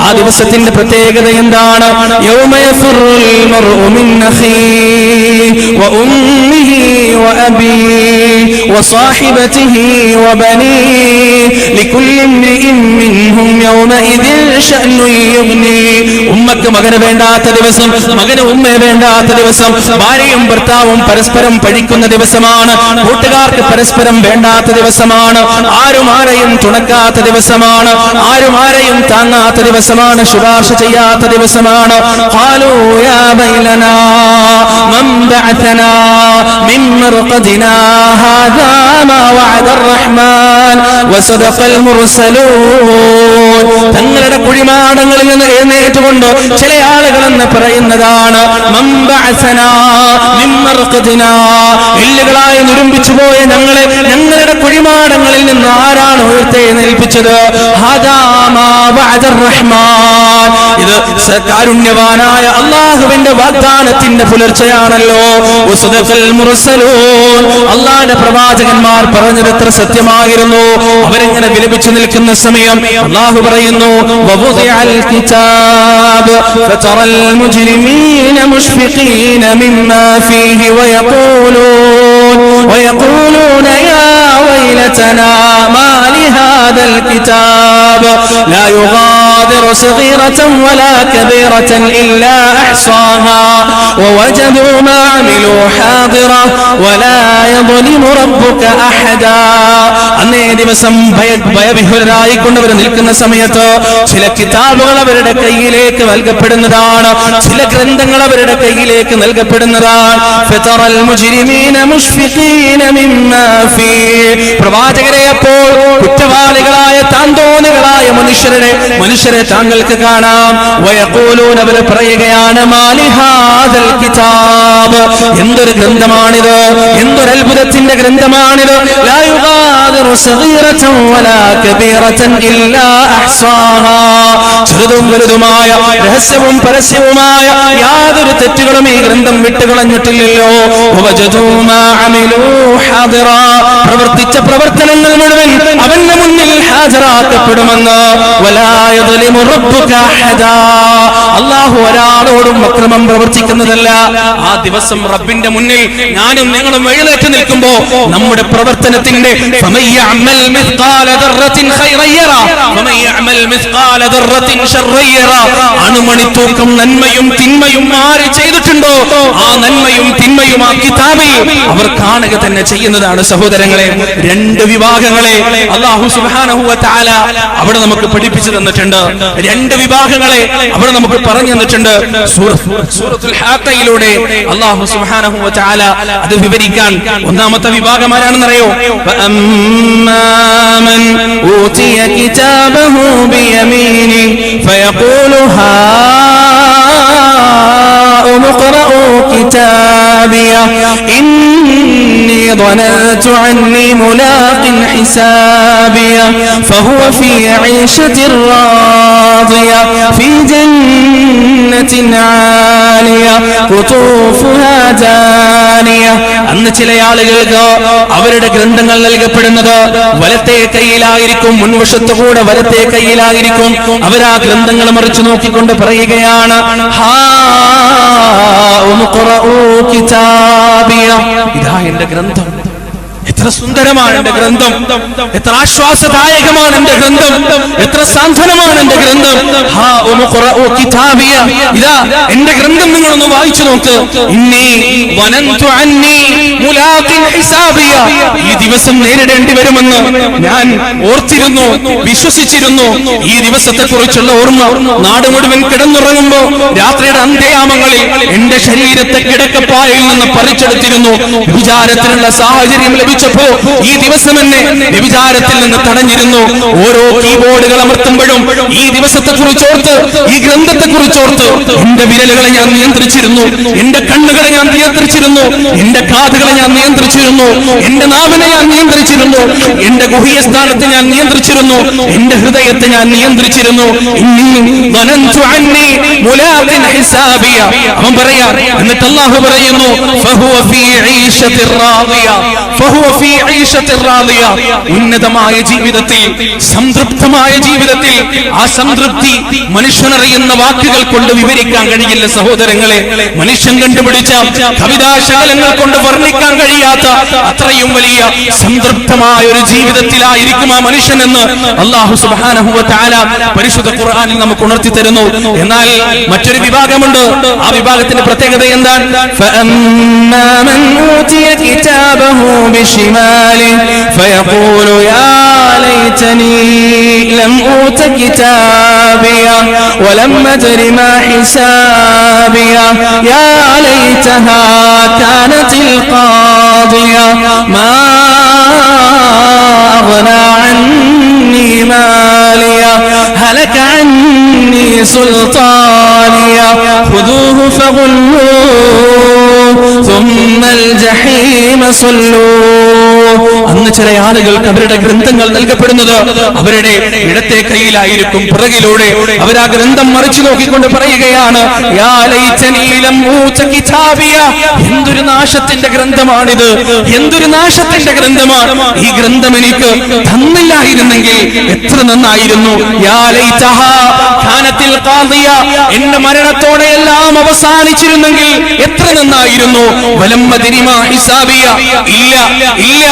ആ ദിവസത്തിന്റെ പ്രത്യേകത എന്താണ്? യൗമ യഫിറുൽ മർഉ മിൻ അഖീഹി വ ഉമ്മിഹി വ അബീഹി വ സാഹിബതിഹി വ ബനീഹി ലികുല്ലി ഇംരിഇൻ മിൻഹും യൗമഇദിൻ ശഅ്നുൻ യുഗ്നി. ഉമ്മക്ക് മകന് വേണ്ടാത്ത ദിവസം, മകന് ഉമ്മയെ വേണ്ടാത്ത ദിവസം, ഭാര്യയും ഭർത്താവും പരസ്പരം പഴിക്കുന്ന ദിവസമാണ്, കൂട്ടുകാർക്ക് പരസ്പരം വേണ്ടാത്ത ദിവസമാണ്, ആരും ആരെയും തുണക്കാത്ത ദിവസമാണ്, ആരും ആരെയും താങ്ങാത്ത ദിവസമാണ്, ശുപാർശ ചെയ്യാത്ത ദിവസമാണ്. ഖാലൂ യാ ബൈലനാ മൻ ബഅഥനാ മിൻ മർഖദിനാ ഹാദാ മാ വഅദർ റഹ്മാൻ വസദഖൽ മുർസലൂൻ. തങ്ങളുടെ കുഴിമാടങ്ങളിൽ നിന്ന് എഴുന്നേറ്റുകൊണ്ട് ചില ആളുകളെന്ന് പറയുന്നതാണ് മൻ ബഅഥനാ മിൻ മർഖദിനാ, എല്ലുകളായി നുരുമ്പിച്ചു പോയ ഞങ്ങളുടെ കുഴിമാടങ്ങളിൽ നിന്ന് ആരാണ് ഉയർത്തെഴുന്നേൽപ്പിച്ചത്? ഹാദാ മാ വഅദർ റഹ്മാൻ, ഇത് കാരുണ്യവാനായ അല്ലാഹുവിന്റെ വാഗ്ദാനത്തിന്റെ പുലർച്ചയാണല്ലോ. വസദഖൽ മുർസലൂൻ, അല്ലാഹുവിന്റെ പ്രവാചകന്മാർ പറഞ്ഞത് എത്ര സത്യമായിരുന്നു. അവരെങ്ങനെ വിലപിച്ചു നിൽക്കുന്ന സമയം അല്ലാഹു പറയുന്നു വവുദിഅൽ കിതാബ് ഫതറൽ മുജ്രിമീന മുഷ്ഫിഖീന മിമ്മാ ഫീഹി വയഖൂലൂന യാ വൈലതനാ മാ ലിഹാദൽ കിതാബ് ലാ യുഗാദിറു സഗീറതൻ വലാ കബീറതൻ ഇല്ലാ അഹ്സാഹാ വവജദൂ മാ അമിലൂ ഹാദിറാ വലാ യദ്ലിമു റബ്ബുക അഹദാ. അന്നേ ദിവസം ഭയവിഹ്വലരായി കൊണ്ടവർ നിൽക്കുന്ന സമയത്ത് ചില കിതാബുകൾ അവരുടെ കയ്യിലേക്ക് നൽകപ്പെടുന്നതാണ്, ചില ഗ്രന്ഥങ്ങൾ അവരുടെ കയ്യിലേക്ക് നൽകപ്പെടുന്നതാണ്. ഫതറൽ മുജ്രിമീന മുഷ്ഫിഖീന മിമ്മാ ഫീഹി, പ്രവാചകരെ അപ്പോൾ കുറ്റവാളികളായ താന്തോന്നികളായ മനുഷ്യരെ താങ്കൾക്ക് കാണാം. വയഖൂലൂന, അവർ പറയുകയാണ് മാ ലിഹാദൽ കിതാബ്, എന്തൊരു ഗ്രന്ഥമാണിത്, എന്തൊരു അത്ഭുതത്തിന്റെ ഗ്രന്ഥമാണിത്. ലാ യുഗാദിറു സഗീറതൻ വലാ കബീറതൻ ഇല്ലാ അഹ്സാഹാ, ചെറുതും വലുതുമായ രഹസ്യവും പരസ്യവുമായ യാതൊരു തെറ്റുകളും ഈ ഗ്രന്ഥം വിട്ടുകളഞ്ഞിട്ടില്ലല്ലോ. വവജദൂ മാ അമിലൂ ഹാദിറാ, പ്രവർത്തിച്ച പ്രവർത്തനങ്ങൾ മുഴുവൻ അവന്റെ മുന്നിൽ ഹാജരാക്കപ്പെടുമെന്ന്. വലാ യദ്ലിമു റബ്ബുക അഹദാ, അല്ലാഹു ഒരാളോടും അക്രമം പ്രവർത്തിക്കുന്നതല്ല. ആ ദിവസം റബ്ബിന്റെ മുന്നിൽ ഞാനും നിങ്ങളും എഴുന്നേറ്റ് നിൽക്കുമ്പോ നമ്മുടെ പ്രവർത്തനത്തിന്റെ ഫമയ്യഅമൽ മിസ്ഖാല ദർറത്തിൻ ഖൈറൻ യറാ വമയ്യഅമൽ മിസ്ഖാല ദർറത്തിൻ ശർറൻ യറാ, അണുമണിത്തൂക്കം നന്മയും തിന്മയും ആര് ചെയ്തിട്ടുണ്ടോ ആ നന്മയും തിന്മയും ആ കിതാബിൽ അവർ കാണുക തന്നെ ചെയ്യുന്നതാണ്. സഹോദരങ്ങളെ, രണ്ട് വിഭാഗങ്ങളെ അല്ലാഹു സുബ്ഹാനഹു വ തആല അവിടെ നമുക്ക് പഠിപ്പിച്ചു തന്നിട്ടുണ്ട്. രണ്ട് വിഭാഗങ്ങളെ അവിടെ നമുക്ക് പറഞ്ഞു തന്നിട്ടുണ്ട്. സൂറത്തുൽ ഹാഖയിലൂടെ അല്ലാഹു സുബ്ഹാനഹു വ തആല അത് വിവരിക്കാൻ ഒന്നാമത്തെ വിഭാഗം ആരാണെന്നറിയോ? ഫഅമ്മാമൻ ഊതിയ കിതാബഹു ബിയമീനി ഫയഖൂലു ഹാഉം ഇഖ്റഊ കിതാബിയ ഇന്നി ظننت عني ملاق حسابيا فهو في عيشة راضية في جنة عالية قطوفها دانية. അന്ന് ചില ആളുകൾക്ക് അവരുടെ ഗ്രന്ഥങ്ങൾ നൽകപ്പെടുന്നത് വലത്തെ കൈയിലായിരിക്കും, മുൻവശത്തുകൂടെ വലത്തെ കൈയിലായിരിക്കും. അവർ ആ ഗ്രന്ഥങ്ങൾ മറിച്ചു നോക്കിക്കൊണ്ട് പറയുകയാണ് ഇതാ എന്റെ ഗ്രന്ഥം, എത്ര സുന്ദരമാണ് എന്റെ ഗ്രന്ഥം, എത്ര ആശ്വാസദായകമാണ് എന്റെ ഗ്രന്ഥം, എത്ര സാന്ത്വനമാണ് എന്റെ ഗ്രന്ഥം. ഇതാ എന്റെ ഗ്രന്ഥം നിങ്ങളൊന്ന് വായിച്ചു നോക്ക്. ഈ ദിവസം നേരിടേണ്ടി വരുമെന്ന് ഞാൻ ഓർത്തിരുന്നു, വിശ്വസിച്ചിരുന്നു. ഈ ദിവസത്തെ കുറിച്ചുള്ള ഓർമ്മ നാട് മുഴുവൻ കിടന്നുറങ്ങുമ്പോ രാത്രിയുടെ അന്ത്യയാമങ്ങളിൽ എന്റെ ശരീരത്തെ കിടക്കപ്പായയിൽ നിന്ന് പറിച്ചെടുത്തിരുന്നു. വിചാരത്തിനുള്ള സാഹചര്യം ലഭിച്ചപ്പോ ഈ ദിവസം എന്നെ വ്യഭിചാരത്തിൽ നിന്ന് തടഞ്ഞിരുന്നു. ഓരോ കീബോർഡുകൾ അമർത്തുമ്പോഴും ഈ ദിവസത്തെ കുറിച്ചോർത്ത്, ഈ ഗ്രന്ഥത്തെ കുറിച്ചോർത്ത് എന്റെ വിരലുകളെ ഞാൻ നിയന്ത്രിച്ചിരുന്നു, എന്റെ കണ്ണുകളെ ഞാൻ നിയന്ത്രിച്ചിരുന്നു, എന്റെ കാതുകളെ ഞാൻ നിയന്ത്രിച്ചിരുന്നു, എന്റെ നാവിനെ ഞാൻ നിയന്ത്രിച്ചിരുന്നു, എന്റെ ഗുഹ്യ സ്ഥാനത്തെ ഞാൻ നിയന്ത്രിച്ചിരുന്നു, എന്റെ ഹൃദയത്തെ ഞാൻ നിയന്ത്രിച്ചിരുന്നു. അവൻ പറയാ, എന്നിട്ട് അല്ലാഹു പറയുന്നു ഫഹുവ ഫീ ഈശത്തിർ റാദിയ, ഉന്നതമായ ജീവിതത്തിൽ, സംതൃപ്തമായ ജീവിതത്തിൽ. ആ സംതൃപ്തി മനുഷ്യനറിയുന്ന വാക്കുകൾ കൊണ്ട് വിവരിക്കാൻ കഴിയില്ല സഹോദരങ്ങളെ. മനുഷ്യൻ കണ്ടുപിടിച്ച കവിതാശകലങ്ങൾ കൊണ്ട് വർണ്ണിക്കാൻ കഴിയാത്ത അത്രയും വലിയ സംതൃപ്തമായ ഒരു ജീവിതത്തിലായിരിക്കും ആ മനുഷ്യനെന്ന് അല്ലാഹു സുബ്ഹാനഹു വ തആല പരിശുദ്ധ ഖുർആനിൽ നമുക്ക് ഉണർത്തി തരുന്നു. എന്നാൽ മറ്റൊരു വിഭാഗമുണ്ട്. ആ വിഭാഗത്തിന്റെ പ്രത്യേകത എന്താണ്? ഫഅമ്മാ മൻ ഊതിയ കിതാബഹു ബിശിമാലി ഫയഖൂലു യാ ലൈതനി ലം ഊത കിതാബിയ വലം അദ്രി മാ ഹിസാബിയ യാ ലൈതഹാ കാനതിൽ ഖാദിയ മാ അഗ്നാ അന്നി മാലിയ ഹലക അന്നി സുൽത്താനിയ ഖുദൂഹു ഫഗുല്ലൂഹു സുമ്മൽ ജഹീമ സല്ലൂഹു. അന്ന് ചില ആളുകൾക്ക് അവരുടെ ഗ്രന്ഥങ്ങൾ നൽകപ്പെടുന്നത് അവരുടെ ഇടത്തെ കൈയിലായിരിക്കും. പിറകിലൂടെ അവർ ആ ഗ്രന്ഥം മറിച്ചു നോക്കിക്കൊണ്ട് പറയുകയാണ്, യാ ലൈതനീ ലം ഊത കിതാബിയ, എന്തൊരു നാശത്തിന്റെ ഗ്രന്ഥമാണിത്, എന്തൊരു നാശത്തിന്റെ ഗ്രന്ഥമാണ്. ഈ ഗ്രന്ഥം എനിക്ക് തന്നില്ലായിരുന്നെങ്കിൽ എത്ര നന്നായിരുന്നു. യാ ലൈതഹാ കാനത്തിൽ ഖാദിയ, എന്റെ മരണത്തോടെ എല്ലാം അവസാനിച്ചിരുന്നെങ്കിൽ എത്ര നന്നായിരുന്നു. വലം അദ്രി മാ ഹിസാബിയ, ഇല്ല ഇല്ല,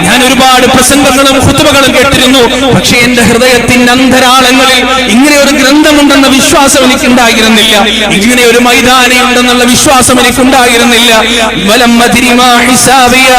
ഞാൻ ഒരുപാട് പ്രസംഗങ്ങളും ഖുതുബകളും കേട്ടിരുന്നു, പക്ഷേ എന്റെ ഹൃദയത്തിന്റെ അന്തരാളങ്ങളിൽ ഇങ്ങനെ ഒരു ഗ്രന്ഥമുണ്ടെന്ന വിശ്വാസം എനിക്കുണ്ടായിരുന്നില്ല, ഇങ്ങനെ ഒരു മൈതാനിയുണ്ടെന്നുള്ള വിശ്വാസം എനിക്കുണ്ടായിരുന്നില്ല. വലം അദ്രി മാ ഹിസാബിയ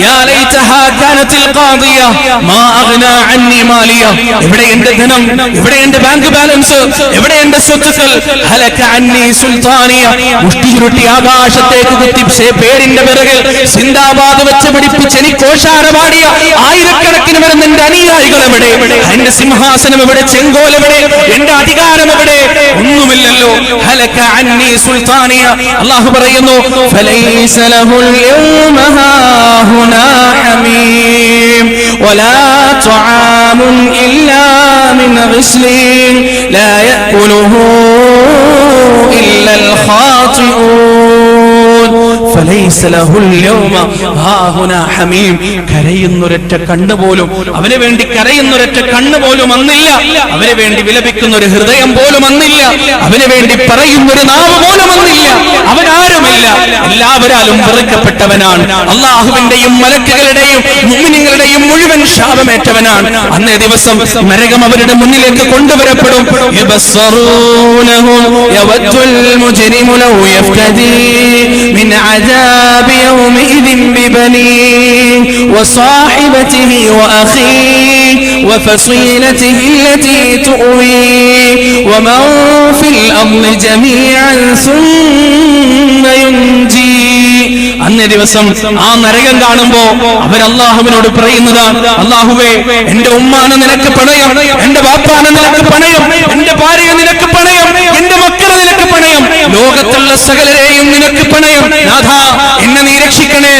യാ ലൈതഹാ കാനത്തിൽ ഖാദിയ മാ അഗ്നാ അന്നി മാലിയ, എവിടെ എന്റെ ധനം, എവിടെ എന്റെ ബാങ്ക് ബാലൻസ്, എവിടെ എന്റെ സ്വത്തുക്കൾ. ഹലക അന്നി സുൽത്താനിയ, മുഷ്ടിചുരുട്ടി ആകാശത്തേക്ക് കുത്തി പേരിന്റെ പിറകിൽ സിന്ദാബാദ് വെച്ച് പിടിപ്പിച്ച് എനിക്ക് ഓശാര പാടിയ ആയിരക്കണക്കിന് വരുന്ന എന്റെ അനുയായികൾ എവിടെ, എന്റെ സിംഹാസനം എവിടെ, ചെങ്കോൽ എവിടെ, എന്റെ അധികാരം എവിടെ, ഒന്നുമില്ലല്ലോ. ഹലക അന്നി സുൽത്താനിയ. അല്ലാഹു പറയുന്നു, ഫലൈസ ലഹുൽ യൗമ ഹാഹുനാ ഹമീം വലാ തുആമുൻ ഇല്ലാ മിൻ ഗിസ്ലിൻ ലാ യഅകുലുഹു ഇല്ലൽ ഖാതിഊൻ. ഫലൈസ ലഹുൽ യൗമ ഹാഹുനാ ഹമീം. കരയുന്നൊരൊറ്റ കണ്ണുപോലും, അവന് വേണ്ടി കരയുന്നൊരൊറ്റ കണ്ണുപോലും അന്നില്ല, അവന് വേണ്ടി വിലപിക്കുന്ന ഒരു ഹൃദയം പോലും അന്നില്ല, അവന് വേണ്ടി പറയുന്നൊരു നാവ് പോലും അന്നില്ല. അവൻ ആരുമില്ല, എല്ലാവരാലും വെറുക്കപ്പെട്ടവനാണ്. അല്ലാഹുവിന്റെയും മലക്കുകളുടെയും മുഅ്മിനീങ്ങളുടെയും മുഴുവൻ ശാപമേറ്റവനാണ്. അന്നേ ദിവസം നരകം അവരുടെ മുന്നിലേക്ക് കൊണ്ടുവരപ്പെടും. യബസ്സറൂനഹു യവദ്ദുൽ മുജ്രിമു ലൗ യഫ്തദി മിൻ അദാബി യൗമിഇദിൻ ബിബനീഹി വസാഹിബതിഹി വഅഖീഹി വഫസീലതിഹി അല്ലതി തുഅവീഹി വമൻ ഫിൽ അർളി ജമീഅൻ സുമ്മ യുൻജി. അന്നേ ദിവസം ആ നരകം കാണുമ്പോ അവർ അല്ലാഹുവിനോട് പറയുന്നതാണ്, അല്ലാഹുവേ, എന്റെ ഉമ്മാനെ നിനക്ക് പണയം, എന്റെ ബാപ്പാനെ നിനക്ക് പണയം, എന്റെ ഭാര്യയെ നിനക്ക് പണയം, എന്റെ മക്കളെ നിനക്ക് പണയം, ലോകത്തുള്ള സകലരെയും നിനക്ക് പണയം. നാഥാ, എന്നെ നീ രക്ഷിക്കണേ.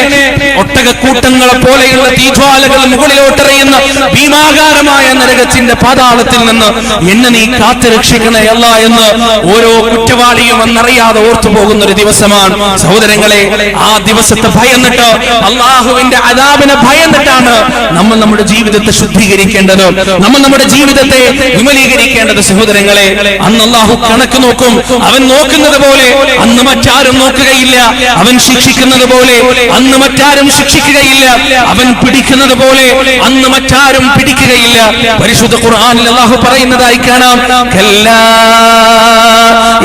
ഒട്ടകക്കൂട്ടങ്ങളെ പോലെയുള്ള തീജ്വാലകൾ മുകളിലോട്ടെറിയുന്ന ഭീമാകാരമായ നരകത്തിന്റെ പാതാളത്തിൽ നിന്ന് എന്നെ നീ കാത്തു രക്ഷിക്കണേ അല്ലാ എന്ന് ഓരോ കുറ്റവാളിയും എന്നറിയാതെ ഓർത്തു പോകുന്ന ഒരു ദിവസമാണ് സഹോദരങ്ങളെ. ആ ദിവസത്തെ ഭയന്നിട്ട്, അള്ളാഹുവിന്റെ അദാബിനെ ഭയന്നിട്ടാണ് നമ്മൾ നമ്മുടെ ജീവിതത്തെ ശുദ്ധീകരിക്കേണ്ടത്, നമ്മൾ നമ്മുടെ ജീവിതത്തെ വിമലീകരിക്കേണ്ടത് സഹോദരങ്ങളെ. അന്ന് അള്ളാഹു കണക്ക് നോക്കും. അവൻ നോക്കുന്നത് പോലെ അന്ന് മറ്റാരും നോക്കുകയില്ല. അവൻ ശിക്ഷിക്കുന്നത് പോലെ അന്ന് മറ്റാരും ശിക്ഷിക്കുകയില്ല. അവൻ പിടിക്കുന്നത് പോലെ അന്ന് മറ്റാരും പിടിക്കുകയില്ല. പരിശുദ്ധ ഖുർആനിൽ അല്ലാഹു പറയുന്നതായി കാണാം, കല്ലാ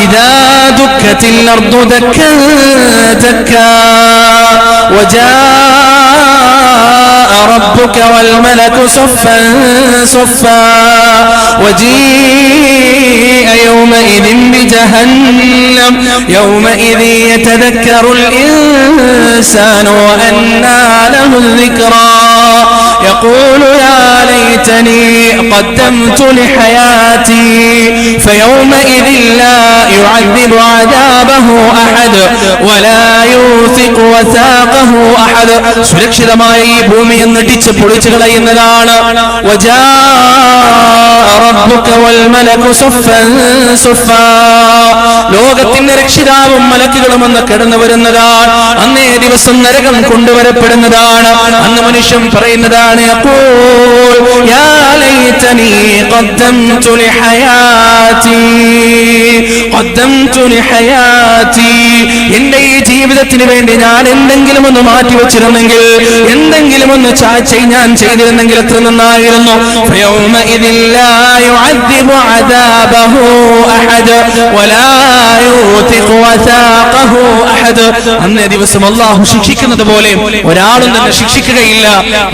ഇദാ ദുക്കത്തിൽ അർദു ദക്കാ ദക്കാ وجاء ربك والملك صفا صفا وجيء يومئذ بجهنم يومئذ يتذكر الإنسان وأنى له الذكرى يقول يا ليتني قدمت لحياتي فيومئذ لا يعذب عذابه أحد ولا يوثق وثاقه أحد. സുരക്ഷിതമായ ഈ ഭൂമിയെ ഇടിച്ച് പൊളിച്ചു കളയുന്നതാണ്. ربك والملك صفا صفا. ലോകത്തിന്റെ രക്ഷിതാവും മലക്കുകളും അന്ന് കടന്നു വരുന്നതാണ്. അന്നേ ദിവസം നരകം കൊണ്ടുവരപ്പെടുന്നതാണ്. അന്ന് മനുഷ്യൻ പറയുന്നതാണ് യാ ലൈതനി ഖദ്ദംതു ലിഹയാതി ഖദ്ദംതു ലിഹയാതി. എന്റെ ഈ ജീവിതത്തിന് വേണ്ടി ഞാൻ എന്തെങ്കിലും ഒന്ന് മാറ്റി വെച്ചിരുന്നെങ്കിൽ, എന്തെങ്കിലും ഒന്ന് ഞാൻ ചെയ്തിരുന്നെങ്കിൽ എത്ര നന്നായിരുന്നു. ഫയൗമഇദിൻ ലാ യുഅദ്ദിബു അദാബഹു അഹദ് വലാ യൂതിഖു വസാഖഹു അഹദ്. അന്നേ ദിവസം അല്ലാഹു ശിക്ഷിക്കുന്നത് പോലെ ഒരാളും തന്നെ ശിക്ഷിക്കുകയില്ല.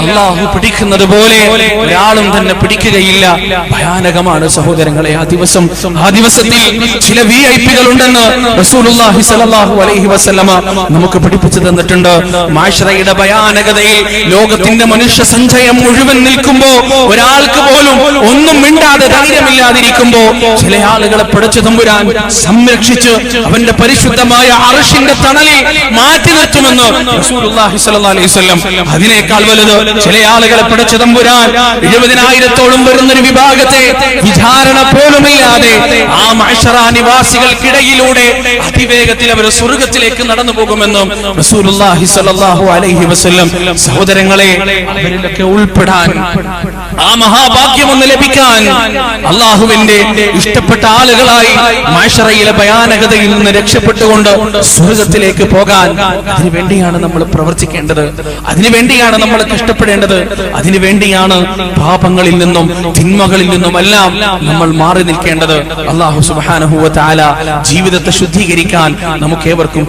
അല്ലാഹു പിടിക്കുന്നത് പോലെ ഒരാളും തന്നെ പിടിക്കുകയില്ല. ഭയാനകമാണ് സഹോദരങ്ങളെ ആ ദിവസം. ആ ദിവസത്തിൽ ചില വിഐപികൾ ഉണ്ടെന്ന് റസൂലുള്ളാഹി സ്വല്ലല്ലാഹു അലൈഹി വസല്ലമ നമുക്ക് പഠിപ്പിച്ചു തന്നിട്ടുണ്ട്. മാശറയുടെ ഭയാനകതയിൽ ലോകത്തിന്റെ മനുഷ്യ സഞ്ചയം മുഴുവൻ നിൽക്കുമ്പോ, ഒരാൾക്ക് പോലും ഒന്നും മിണ്ടാതെ ധൈര്യമില്ലാതിരിക്കുമ്പോ, ചില ആളുകളെ പടച്ച തമ്പുരാൻ സംരക്ഷിച്ച് അവന്റെ പരിശുദ്ധമായ അർശിന്റെ തണലിൽ മാറ്റി നിർത്തുമെന്ന് റസൂലുള്ളാഹി സ്വല്ലല്ലാഹു അലൈഹി വസല്ലം. അതിനേക്കാൾ വലുത് ചില ആളുകളെ പടച്ച തമ്പുരാൻ 70,000-ഓളം വരുന്നൊരു വിഭാഗത്തെ വിചാരണ പോലുമില്ലാതെ ആ മഅ്ശറ നിവാസികൾക്കിടയിലൂടെ അതിവേഗത്തിൽ അവർ സ്വർഗ്ഗത്തിലേക്ക് നടന്നു പോകുമെന്നും റസൂലുള്ളാഹി സ്വല്ലല്ലാഹു അലൈഹി വസല്ലം. സഹോദരങ്ങളെ, അവരിലൊക്കെ ഉൾപ്പെടാൻ, ആ മഹാഭാഗ്യം ഒന്ന് ലഭിക്കാൻ, അള്ളാഹുവിന്റെ ഇഷ്ടപ്പെട്ട ആളുകളായി മഅ്ശറയിലെ ഭയാനകതയിൽ നിന്ന് രക്ഷപ്പെട്ടുകൊണ്ട് സ്വർഗ്ഗത്തിലേക്ക് പോകാൻ, അതിനുവേണ്ടിയാണ് നമ്മൾ പ്രവർത്തിക്കേണ്ടത്. അതിനുവേണ്ടിയാണ് നമ്മൾ കഷ്ടപ്പെടേണ്ടത്. അതിനുവേണ്ടിയാണ് പാപങ്ങളിൽ നിന്നും തിന്മകളിൽ നിന്നുമെല്ലാം നമ്മൾ മാറി നിൽക്കേണ്ടത്. അല്ലാഹു സുബ്ഹാനഹു വ തആല ജീവിതത്തെ ശുദ്ധീകരിക്കാൻ നമുക്കേവർക്കും